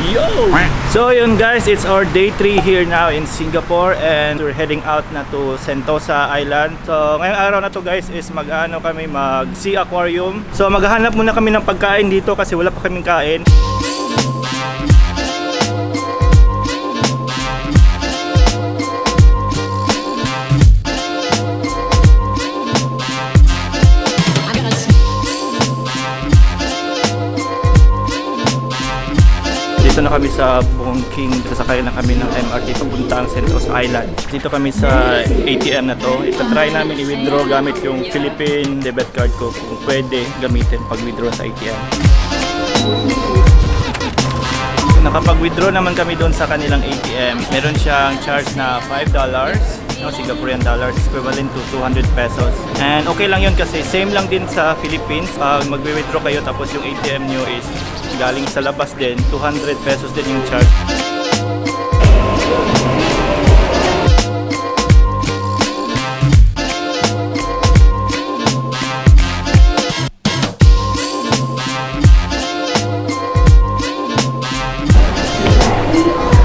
Yo! So yun guys, it's our day 3 here now in Singapore and we're heading out na to Sentosa Island. So ngayong araw na to guys is kami mag-sea aquarium. So maghahanap muna kami ng pagkain dito kasi wala pa kaming kain. Dito na kami sa Bongking, sasakay na kami ng MRT papuntang Sentosa Island. Dito kami sa ATM na to. Itatry namin i-withdraw gamit yung Philippine debit card ko kung pwede gamitin pag-withdraw sa ATM. Nakapag-withdraw naman kami doon sa kanilang ATM. Meron siyang charge na $5, no, Singaporean dollars, equivalent to 200 pesos. And okay lang yun kasi same lang din sa Philippines. Mag-withdraw kayo tapos yung ATM nyo is galing sa labas din, 200 pesos din yung charge.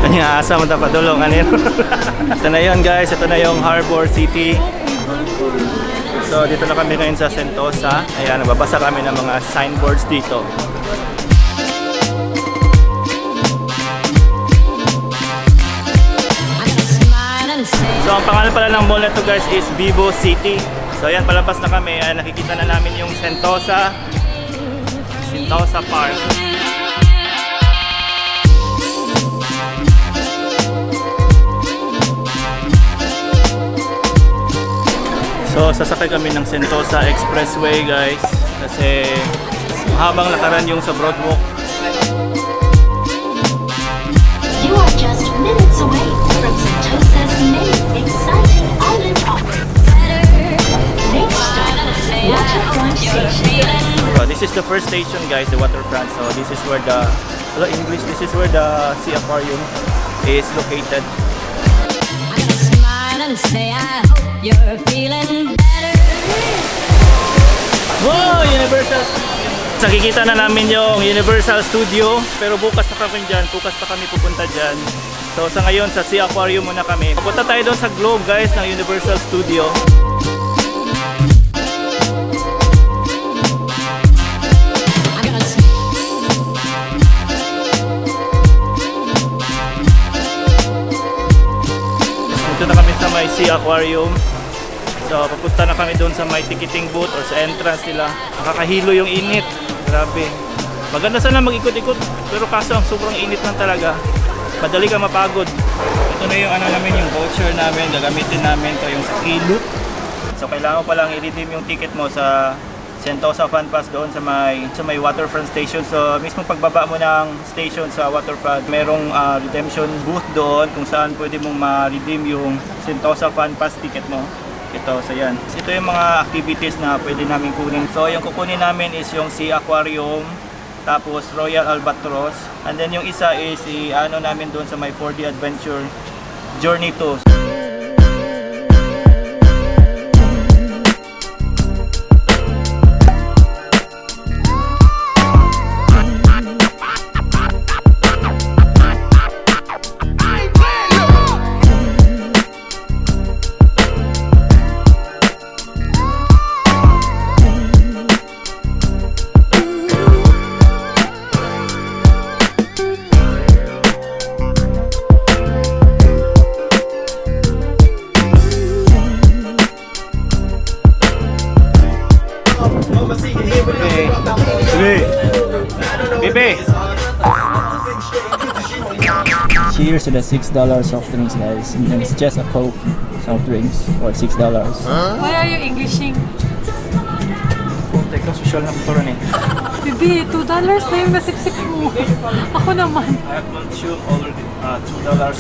Kanya asa mo tapadulong ano yun. Ito na yun guys, ito na yung Harbor City. So dito na kami ngayon sa Sentosa. Ayan, nababasa kami ng mga signboards dito. So ang pangalan pala ng mall na to guys is Vivo City. So ayan, palabas na kami. Ayan, nakikita na namin yung Sentosa Park. So sasakay kami ng Sentosa Expressway guys kasi habang lakaran yung sa Broadwalk. You are just minutes away from Sentosa's main exciting island offering. Next stop, Waterfront Station. This is the first station guys, the Waterfront. So this is where the this is where the Sea Aquarium is located. I'm gonna smile and say I hope you're feeling better. Wow! Universal Studio! Nakikita na namin yung Universal Studio pero bukas na kami dyan, bukas pa kami pupunta dyan. So sa ngayon sa Sea Aquarium muna kami. Pupunta tayo doon sa Globe guys ng Universal Studio. Dito na kami sa may Sea Aquarium. So papunta na kami doon sa may ticketing booth or sa entrance nila. Nakakahilo yung init. Grabe. Maganda sana mag-ikot-ikot pero kaso ang sobrang init lang talaga. Madali ka mapagod. Ito na yung ano namin, yung voucher namin. Gagamitin namin to yung ski-loop. So kailangan pa lang i-redeem yung ticket mo sa Sentosa Fun Pass doon sa may Waterfront Station. So mismo pagbaba mo ng station sa Waterfront, merong redemption booth doon kung saan pwede mong ma-redeem yung Sentosa Fun Pass ticket mo. Ito, so yan. Ito yung mga activities na pwede namin kunin. So yung kukunin namin is yung Sea Aquarium, tapos Royal Albatross, and then yung isa is ano namin doon sa may 4D Adventure Journey 2. Cheers to the $6 soft drinks guys. And then it's just a Coke soft drinks for $6. Why are you Englishing? Teka, social na motoran eh. Bibi, $2 na yung nasipsip mo. Ako naman. I have consumed already $2 already.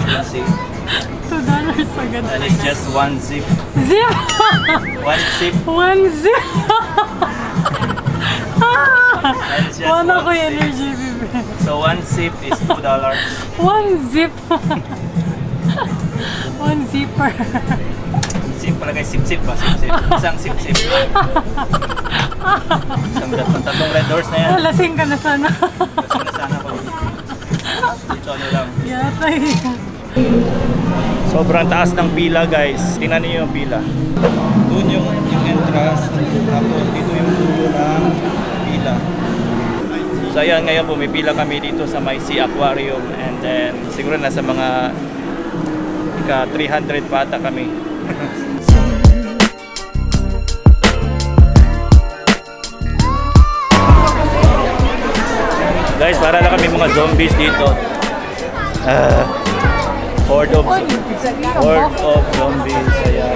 You see? $2 agad. And it's just one zip. Zip! One sip. One zip! And just Wala ko one yung sip. energy, Bibi. So one sip is $2. One zip! One zipper. Sip palagay, sip-sip ba? Sip-sip. Isang sip-sip. Isang tatlong red doors na yan. Lasing ka na sana. Lasing na sana ako. So ano lang. Yata eh. Sobrang taas ng pila guys. Tingnan niyo yung pila. Doon yung entrance. Tapos dito yung dulo ng pila. So ayan, ngayon pumipila kami dito sa may Sea Aquarium. And then siguro nasa mga 300 pata kami. Guys, para lang kami mga zombies dito. Horde of zombies. Ayan.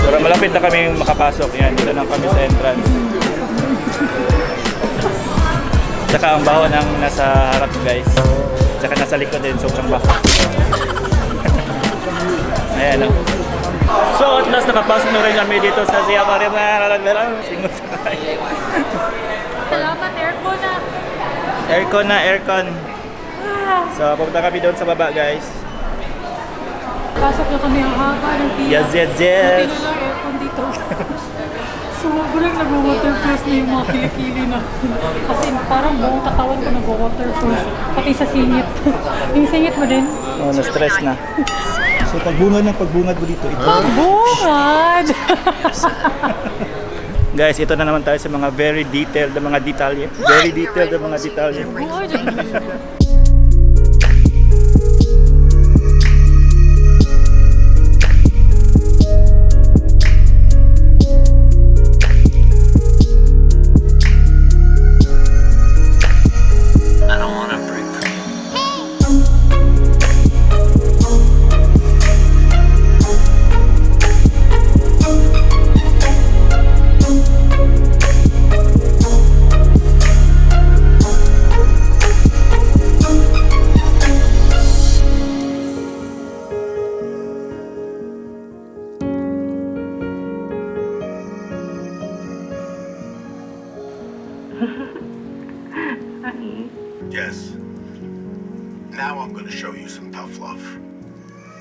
Pero malapit na kami makapasok. Yan, dito lang kami sa entrance. Saka ang baho ng nasa harap guys. Saka nasa likod din, sobrang baho. Ayan o. So at last nakapasok na rin kami dito sa Sea Aquarium. Singot sa kayo. Salamat, aircon na. Aircon. So pupunta kami doon sa baba guys. Pasok na kami ang haba ng pila. Yes. Buti na lang aircon dito. Sobrang nag-waterfalls na yung mga kilikili na. Kasi parang buong katawan ko nag-waterfalls. Pati sa singit. Yung singit mo din? Oh, na-stress na. So pagbungad mo dito. Pagbungad! Guys, ito na naman tayo sa mga very detailed na mga detalye. Very detailed na mga detalye. Yes. Now I'm gonna show you some tough love.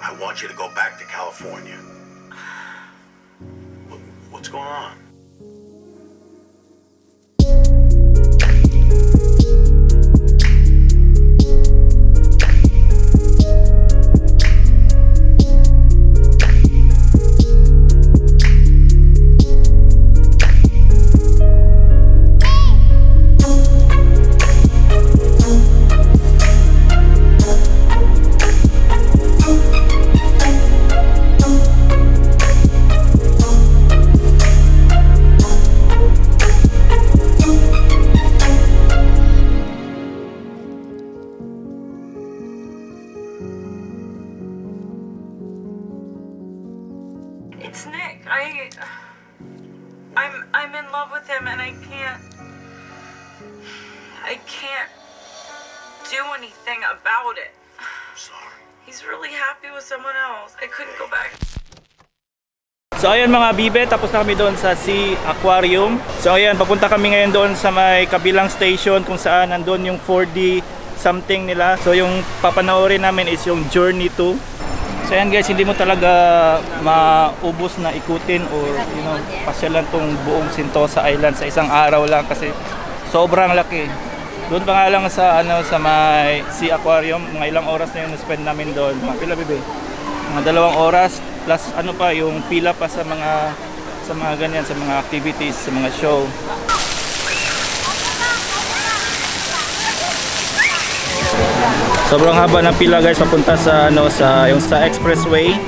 I want you to go back to California. What's going on? It's Nick. I'm in love with him and I can't do anything about it. Sorry. He's really happy with someone else. I couldn't go back. So ayan mga bibe, tapos na kami doon sa Sea Aquarium. So ayan, papunta kami ngayon doon sa may kabilang station kung saan nandun yung 4D something nila. So yung papanoorin namin is yung Journey 2. So ayan guys, hindi mo talaga maubos na ikutin or pasyalan tong buong Sentosa Island sa isang araw lang kasi sobrang laki. Doon pa nga lang sa sa may Sea Aquarium, mga ilang oras na yung spend namin doon. Mga pila bibe? Mga 2 oras plus pa yung pila pa sa mga ganyan, sa mga activities, sa mga show. Sobrang haba ng pila guys papunta sa sa expressway.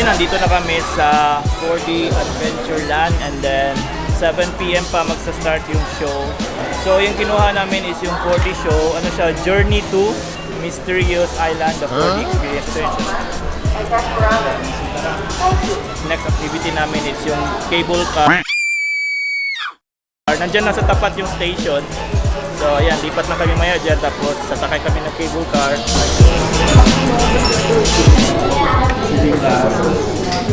Nandito na kami sa 4D Adventureland and then 7 PM pa magsa-start yung show. So yung kinuha namin is yung 4D show. Ano siya? Journey to Mysterious Island, the 4D experience. Next activity namin is yung cable car. Nandyan na sa tapat yung station. So ayan, lipat na kami maya dyan, tapos sasakay kami ng cable car.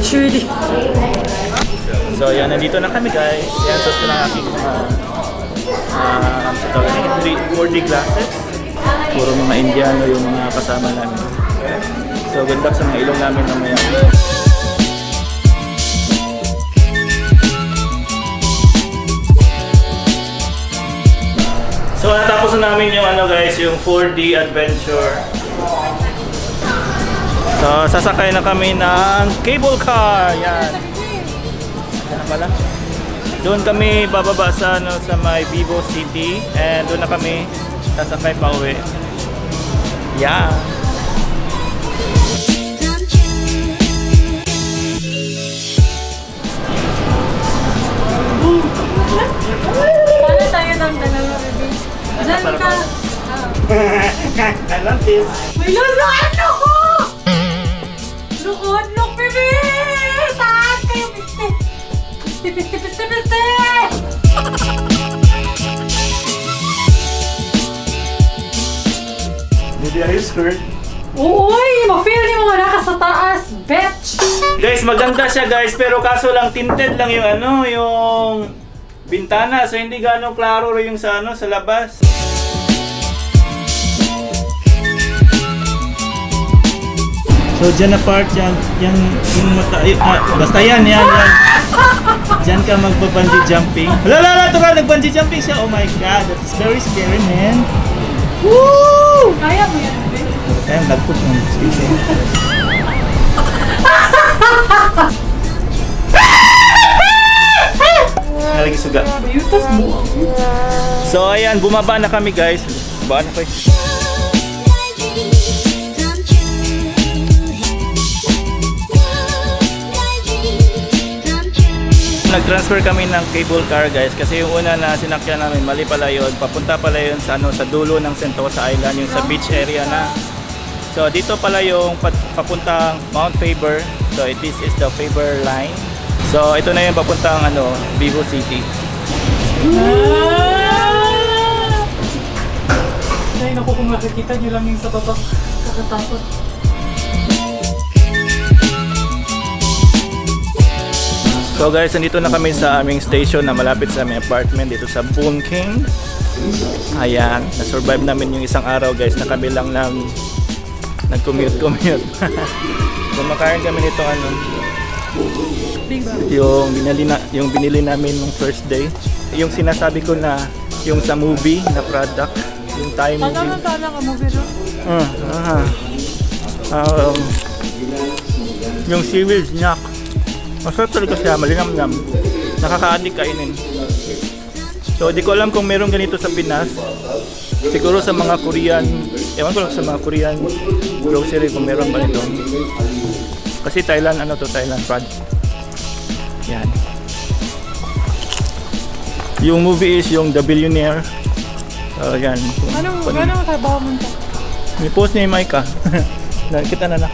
Surely. So ayan, nandito na kami guys. Ayan, suot ko na aking 4D glasses. Puro mga Indiano yung mga kasama namin. So good luck sa mga ilong namin mamaya. So natapos na namin yung ano guys, yung 4D adventure. So sasakay na kami ng cable car. Yan. Yan na pala. Doon kami bababa sa ano, sa may Vivo City, and doon na kami sasakay pa uwi. Yeah. Paano tayo ng dalawa, baby? Diyan ka. I love this. May lusuan ko! Lukod, look, baby! Taas kayo, piste! Piste, piste, piste, piste! Did you use skirt? Uy! Ma-feel niyo mga naka sa taas, bitch! Guys, maganda siya guys, pero kaso lang tinted lang yung ano, yung bintana, so hindi gaano klaro yung sa ano, sa labas. So dyan na part, yan yung mata, basta yan. Dyan ka magpa-bungee jumping. Wala, tura, nag-bungee jumping siya. Oh my god, that is very scary, man. Woo! Kaya mo yan, baby? Ayun, nagput ng station. Nalagi suga. Yutas mo. So ayan, bumaba na kami guys. Baba na kayo. Nag-transfer kami ng cable car guys, kasi yung una na sinakyan namin mali pala yun. Papunta pala yun sa, ano, sa dulo ng Sentosa Island, yung sa beach area na. So dito pala yung papuntang Mount Faber. So this is the Faber line. So ito na yung papuntang ano, Vivo City. Ay, naku, kung makikita nyo lang yung sa baba, kakatakot. So guys, nandito na kami sa aming station na malapit sa aming apartment dito sa Boon King. Ayan, na-survive namin yung isang araw guys na kami lang nag-commute. Kumakain kami nito ano, yung binili namin nung first day. Yung sinasabi ko na yung sa movie na product, yung Thai movie. Tala ka mo, pero? Yung seaweed snack. Masarap talaga siya, malinamnam. Nakaka-addict kainin. So, di ko alam kung meron ganito sa Pinas. Siguro sa mga Korean, ewan ko lang sa mga Korean grocery kung meron ba nito. Kasi Thailand, ano to, Thailand product. Yan. Yung movie is yung The Billionaire. So, yan. Anong trabaho mo ito? May post ni Micah. Nakita na.